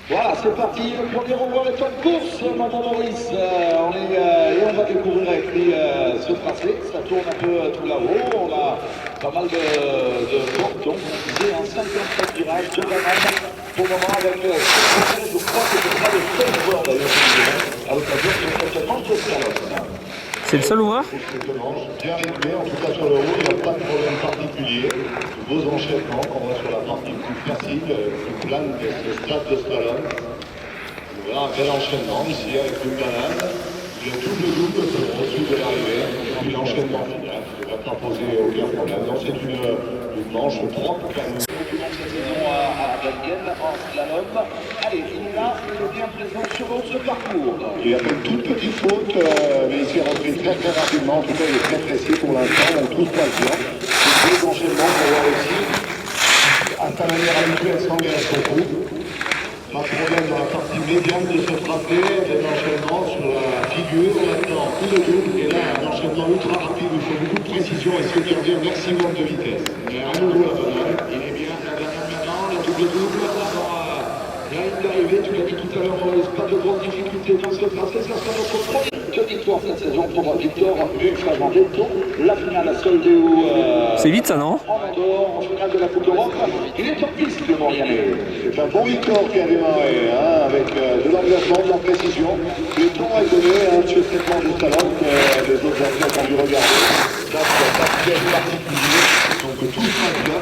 Voilà, c'est parti, le premier envoi est en course, Maman Maurice. Et on va découvrir avec lui ce tracé. Ça tourne un peu tout là-haut. On a pas mal de portes, donc on disait un 57 virages, de banane. Pour le moment, avec je crois que ce sera le seul joueur d'ailleurs à l'occasion de cette manche de slalom. C'est le seul ouvreur? Bien rythmé, en tout cas sur le haut, il n'y a pas de problème particulier. Beaux enchaînements qu'on voit sur la partie plus facile, plus plane de ce stade de slalom. Voilà un bel enchaînement ici avec une banane. Le double au-dessus de l'arrivée. Et puis l'enchaînement final qui ne devrait pas poser aucun problème. Donc c'est une manche propre. Cette saison à Belgen en slalom. Allez, il est là, il est bien présent sur ce parcours. Il a fait une toute petite faute, mais il s'est repris très rapidement. En tout cas, il est très précis pour l'instant, donc tout se passe bien. C'est deux enchaînements pour voir aussi. À sa manière habituelle, s'engage beaucoup. Pas de problème dans la partie médiane de ce tracé, des enchaînements sur la figure, maintenant coup de double, et là un enchaînement ultra rapide, il faut beaucoup de précision et se garder un maximum de vitesse. Mais à nouveau la banane, il est bien, la banane maintenant, le double, avant la ligne d'arrivée, tu l'as dit tout à l'heure Maurice, pas de grande difficulté dans ce tracé, ça sera notre première victoire cette saison pour Victor Ulfragendetto. La finale a soldé au... C'est vite ça, non? En finale de la Coupe d'Europe, il est en piste le Montréalais. C'est un bon Victor qui a démarré, avec de l'engagement, de la précision. Le temps est donné sur cette manche de slalom que les autres athlètes ont dû regarder. Ça, c'est pas de piège particulier, donc tout se passe bien.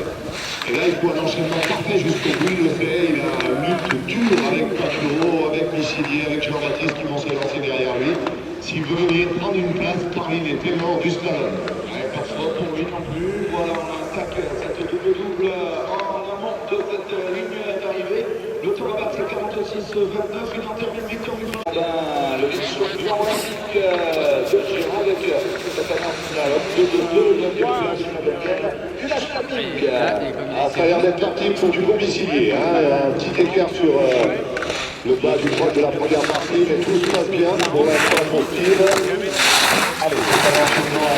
Et là, il faut un enchaînement parfait jusqu'au bout, il le fait. Il a un mythe dur avec Pachuro, avec Michelier, avec Jean-Baptiste qui vont se lancer derrière lui. S'il veut venir prendre une place parmi les ténors du slalom. Pas de faute pour lui non plus. Voilà, on attaque cette double-double en amont de cette ligne d'arrivée. Le temps là-bas, c'est 46-29. Il en termine Victor Hugo. Le vice-champion olympique de Gérard avec cette annonce slalom. 2-2, 9e place sur la Belgique. Une athlétique. Ça a l'air d'être parti pour du bon Michelier. Un petit écart sur... le bas du droit de la première partie, mais tout se passe bien pour l'instant pour Steve. Allez, c'est un enchaînement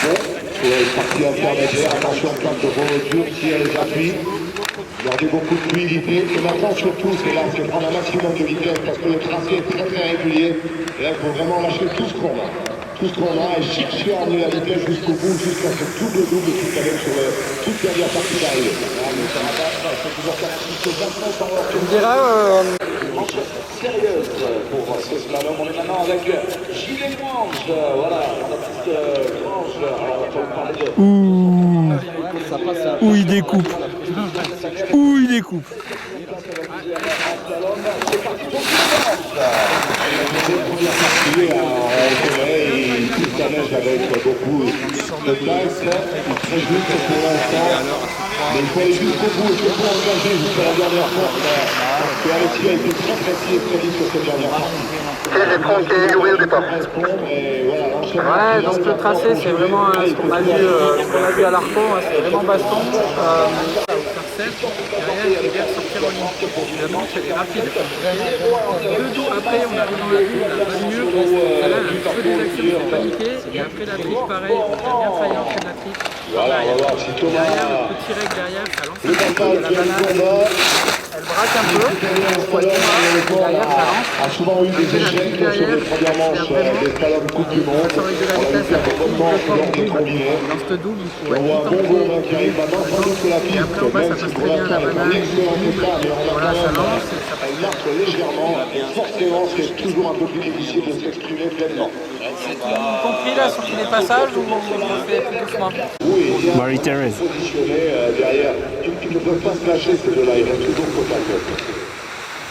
bon sur les parties intermédiaires. Attention, plaque de voiture si elle appuie. Gardez beaucoup de fluidité. Et maintenant, surtout, c'est là, c'est prendre un maximum de vitesse parce que le tracé est très régulier. Et là, il faut vraiment lâcher tout ce qu'on a. Tout ce qu'on a et chercher à emmener la vitesse jusqu'au bout, jusqu'à ce double-double qui s'allait sur toute la dernière partie d'arrivée. Mais ça va pas, c'est toujours 46-29 en leur tour. Je dirais... Manche sérieuse pour ce slalom. On est maintenant avec Gilles Grange. Voilà, la petite Grange. Alors, on va vous parler de... Ouh, il découpe. Ouh, il découpe. C'est parti pour Gilles Grange. Première partie, il pousse la neige avec beaucoup de place. Il très juste pour l'instant. Mais il faut aller jusqu'au bout, il faut engager jusqu'à la dernière porte. Parce que Alexis a été très précis et très vite sur cette dernière partie. Tranquille, ouvrir des portes. Ouais, donc le tracé, c'est vraiment ce qu'on a vu à l'Arco, c'est vraiment baston. Derrière, il faut bien sortir en ligne. La manche, elle est rapide. Deux tours après, on arrive dans la vue, on a pas mieux. Là, un peu des actions, il faut paniquer. Et après la triche, pareil, on a bien failli en fait la triche. Voilà, on va voir si Thomas... Derrière, le petit règle derrière, ça lance un peu la banane. Elle braque un peu, derrière ça lance. A souvent eu des échecs sur les premières manches des slaloms Coupe du Monde. On l'a vu faire bonnement lors des combinés. Dans ce double, il faut On voit un bon gourmand qui arrive maintenant sans doute sur la piste, même si pour l'instant il est en excellent état, mais on a quand même il marque légèrement. Et forcément, c'est toujours un peu plus difficile de s'exprimer pleinement. compris là sur tous les passages ou on le fait plus doucement? Oui, il y a Marie-Thérèse positionné derrière. Ils ne peuvent pas se lâcher ces deux-là, ils restent toujours côte à côte.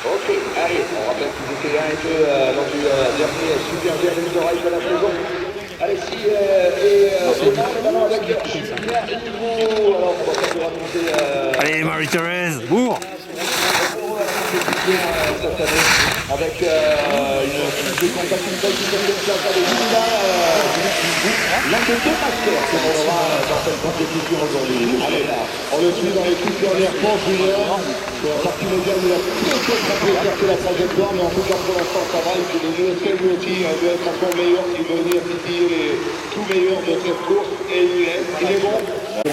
Ok, allez, on rappelle qu'ils étaient 1 et 2 lors du dernier super dernier oreilles de la saison. Alexis et Romain, maintenant avec Julien Hidro. Alors, on va pas vous raconter... Allez, Marie-Thérèse, bourre. Cette année, avec une fiche de compatibilité qui se place avec Lina, l'un des deux masters que l'on aura dans cette compétition aujourd'hui. Allez, on le suit dans les toutes dernières manches, Julien. Sur la partie médiane, il a peut-être un peu écarté la trajectoire, mais en tout cas pour l'instant ça va. Il faut donner le lui aussi, il doit être encore meilleur s'il veut venir titiller les tout meilleurs de cette course. Et il est bon.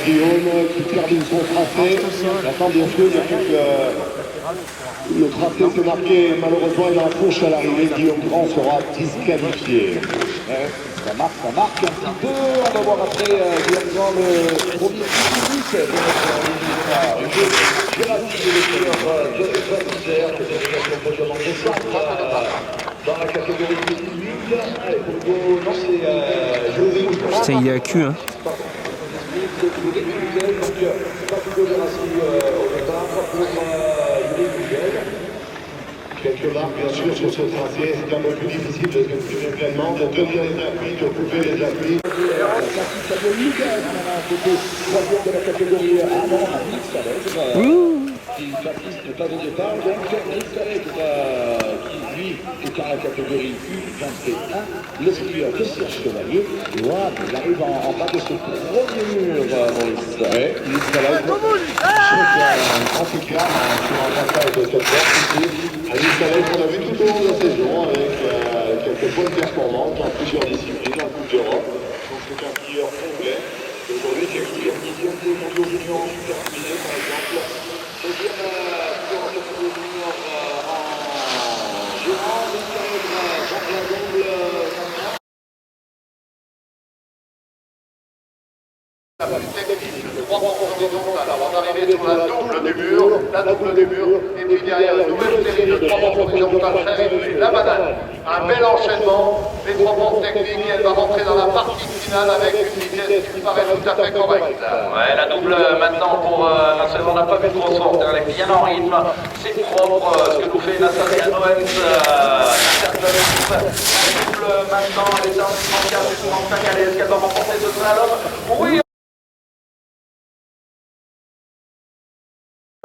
Guillaume qui termine son tracé. Attends, bien sûr, il n'y a plus que Le tracé s'est marqué malheureusement dans la fourche à l'arrivée. Guillaume Grand sera disqualifié. Ouais, ça marque un petit peu. On va voir après Guillaume Grand le premier minute de notre dans la catégorie féminine. Non, c'est Putain, il est à cul, hein. Quelques marques bien sûr sur ce tracé, c'est un peu plus difficile de se confirmer pleinement, de tenir les appuis, de couper les appuis. Troisième de la catégorie A, non, qui n'est pas au départ, donc qui lui est dans la catégorie U21, le skieur de Serge Chevalier. Et voilà, il arrive en bas de ce premier mur, Maurice. Ouais, il est là. En tout cas, sur un passage de cette porte ici, Alice Salès, on a vu tout au long de la saison avec quelques bonnes performances dans plusieurs disciplines, en Coupe d'Europe. Donc c'est un skieur complet. Aujourd'hui, c'est un skieur qui vient des mondiaux juniors en super combiné, par exemple. Deuxième skieur en catégorie junior en Gérard, Jean-Pierre Double. On va arriver sur la double du mur, et puis derrière une nouvelle série de 3 bandes horizontales très réduites, la banane. Un bel enchaînement, les 3 bandes techniques, et elle va rentrer dans la partie finale avec une vitesse qui paraît tout à fait correcte. Ouais, la double maintenant pour non seulement on n'a pas vu trop fort, elle est bien en rythme, c'est propre ce que nous fait Nathaniel Noens, la double maintenant, elle est en 35 à l'aise, qu'elle va remporter ce slalom. Oui.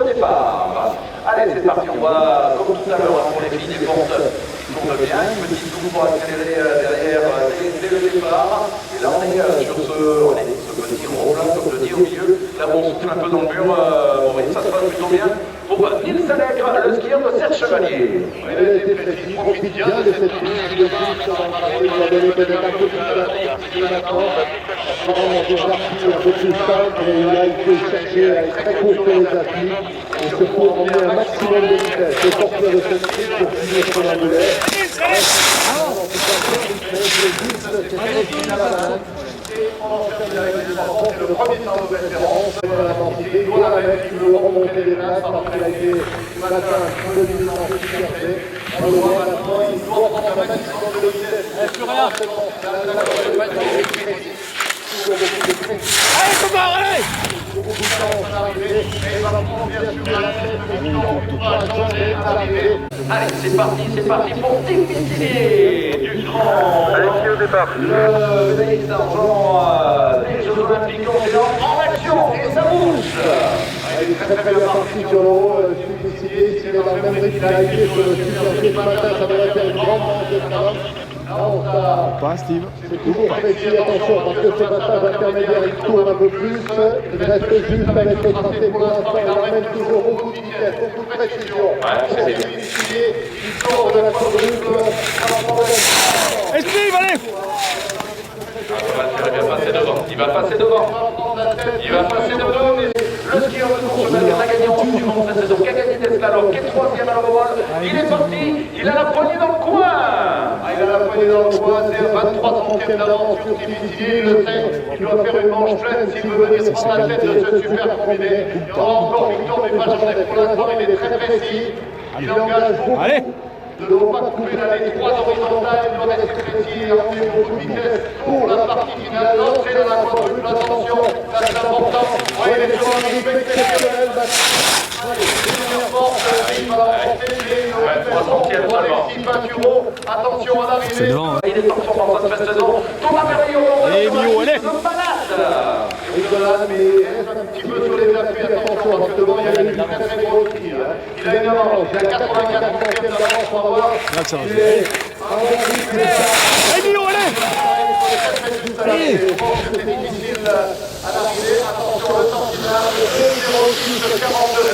Départ. Allez, c'est parti, on va, comme tout à l'heure, pour les filles, les portes tournent bien, une petite tour pour accélérer derrière dès le départ. Et là, on est sur ce petit rond-là, comme je dis, au milieu. Là, on souffle un peu dans le mur, ça se passe plutôt bien. Pour Nils Salègre, le skieur de Serge Chevalier. Elle a été précise, profite bien de cette ligne de piste dans le il va donner peut-être un peu plus d'intensité maintenant. Vraiment des appuis un peu plus simples et là il faut chercher à être très court les appuis et surtout emmener un maximum de vitesse. Le porteur de cette piste pour finir son angulaire. En tout cas, c'est on enchaîne directement, c'est le premier temps de référence, l'intensité, il doit la mettre, il veut remonter les places parce qu'il a été ce matin un peu dominant en fierté. On le voit maintenant, il doit prendre un maximum de vitesse. Il n'y a plus rien. Allez, Thomas, allez! Allez, c'est parti pour défiler du grand. Allez, qui au départ? Le médailliste d'argent des Jeux Olympiques en action et ça bouge. Il est très bien parti sur le haut, décidé, s'il est dans le même rythme qu'il a été sur le super G ce matin, ça devrait être une grande manche de talent. Pas Steve. C'est toujours précis, attention, parce que ce passage intermédiaire, il tourne un peu plus, il reste juste avec le tracé pour l'instant, il emmène toujours beaucoup de vitesse, beaucoup de précision. Il sort de la quadruple, Et Steve, allez! Il va passer devant. Le skieur de course qui a gagné en du monde cette saison, qui a gagné des slaloms, qui est 3e à l'Eurovoile. Il est parti, il a la poignée dans le coin. Il a la poignée dans le coin, c'est 23 centièmes d'avance sur Steve. Il le sait, il doit faire une manche pleine s'il veut venir prendre la tête de ce super combiné. Il y aura encore Victor, mais pas Joseph. Pour l'instant, il est très précis. Il engage beaucoup. Allez! Ne doit pas couper la ligne 3 horizontale, il doit rester précis et emmener beaucoup de vitesse pour la partie finale. L'entrée dans la quadruple, attention, ça c'est important. Oui, il est sur un rythme exceptionnel. Dernière force, il va remporter, il est une nouvelle pour Alexis Pinturo. Attention à l'arrivée. C'est devant, hein. Il est performant dans cette saison. Thomas Merriot, Allez, Mio, allez! malade. Nicolas, mais reste un petit peu sur les appuis, attention, parce que devant, il y a une très très grosse tir. Il a une avance, il a 84 centièmes d'avance en revanche. Il est un bon rythme. Allez, Mio, allez! C'est difficile à l'arrivée. Attention, le temps final, 0,6 42.